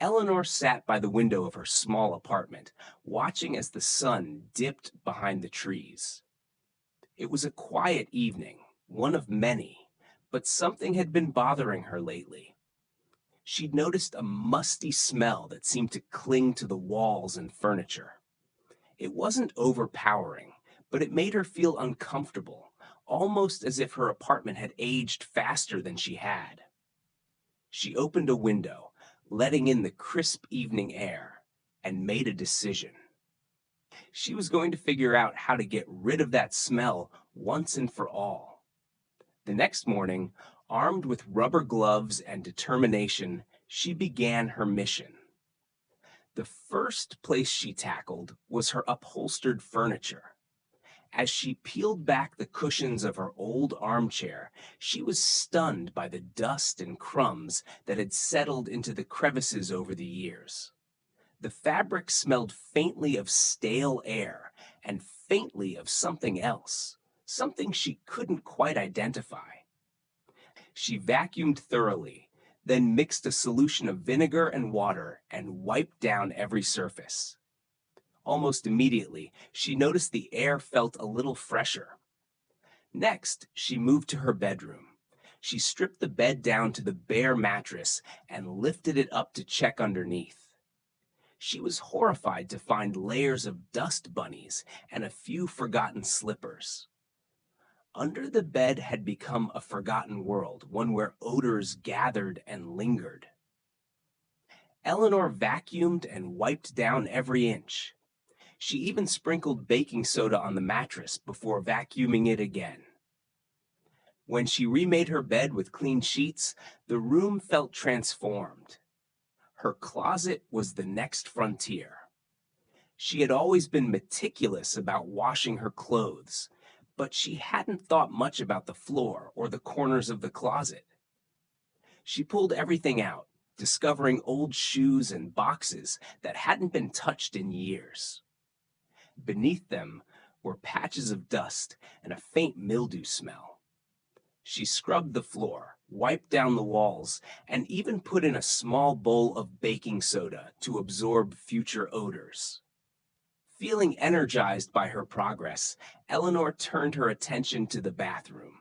Eleanor sat by the window of her small apartment, watching as the sun dipped behind the trees. It was a quiet evening, one of many, but something had been bothering her lately. She'd noticed a musty smell that seemed to cling to the walls and furniture. It wasn't overpowering, but it made her feel uncomfortable, almost as if her apartment had aged faster than she had. She opened a window, letting in the crisp evening air, and made a decision. She was going to figure out how to get rid of that smell once and for all. The next morning, armed with rubber gloves and determination, she began her mission. The first place she tackled was her upholstered furniture. As she peeled back the cushions of her old armchair, she was stunned by the dust and crumbs that had settled into the crevices over the years. The fabric smelled faintly of stale air and faintly of something else, something she couldn't quite identify. She vacuumed thoroughly, then mixed a solution of vinegar and water and wiped down every surface. Almost immediately, she noticed the air felt a little fresher. Next, she moved to her bedroom. She stripped the bed down to the bare mattress and lifted it up to check underneath. She was horrified to find layers of dust bunnies and a few forgotten slippers. Under the bed had become a forgotten world, one where odors gathered and lingered. Eleanor vacuumed and wiped down every inch. She even sprinkled baking soda on the mattress before vacuuming it again. When she remade her bed with clean sheets, the room felt transformed. Her closet was the next frontier. She had always been meticulous about washing her clothes, but she hadn't thought much about the floor or the corners of the closet. She pulled everything out, discovering old shoes and boxes that hadn't been touched in years. Beneath them were patches of dust and a faint mildew smell. She scrubbed the floor, wiped down the walls, and even put in a small bowl of baking soda to absorb future odors. Feeling energized by her progress, Eleanor turned her attention to the bathroom.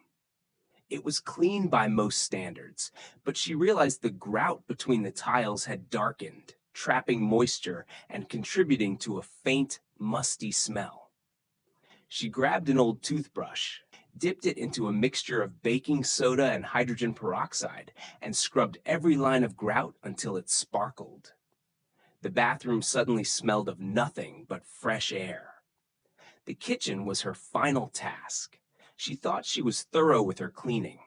It was clean by most standards, but she realized the grout between the tiles had darkened, trapping moisture and contributing to a faint, musty smell. She grabbed an old toothbrush, dipped it into a mixture of baking soda and hydrogen peroxide, and scrubbed every line of grout until it sparkled. The bathroom suddenly smelled of nothing but fresh air. The kitchen was her final task. She thought she was thorough with her cleaning,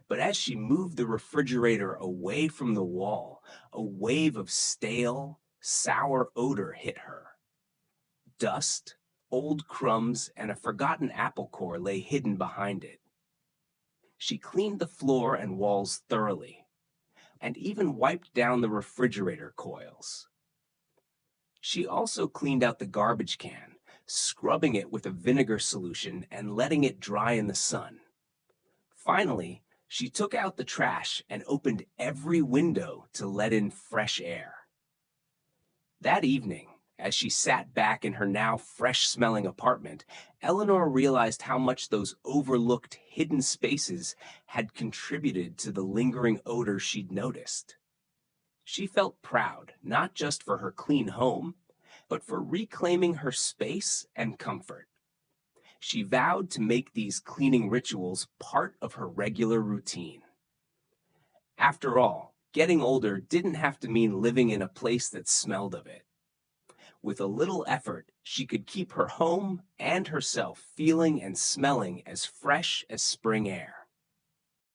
but as she moved the refrigerator away from the wall, a wave of stale, sour odor hit her. Dust, old crumbs, and a forgotten apple core lay hidden behind it. She cleaned the floor and walls thoroughly, and even wiped down the refrigerator coils. She also cleaned out the garbage can, scrubbing it with a vinegar solution and letting it dry in the sun. Finally, she took out the trash and opened every window to let in fresh air. That evening, as she sat back in her now fresh-smelling apartment, Eleanor realized how much those overlooked hidden spaces had contributed to the lingering odor she'd noticed. She felt proud, not just for her clean home, but for reclaiming her space and comfort. She vowed to make these cleaning rituals part of her regular routine. After all, getting older didn't have to mean living in a place that smelled of it. With a little effort, she could keep her home and herself feeling and smelling as fresh as spring air.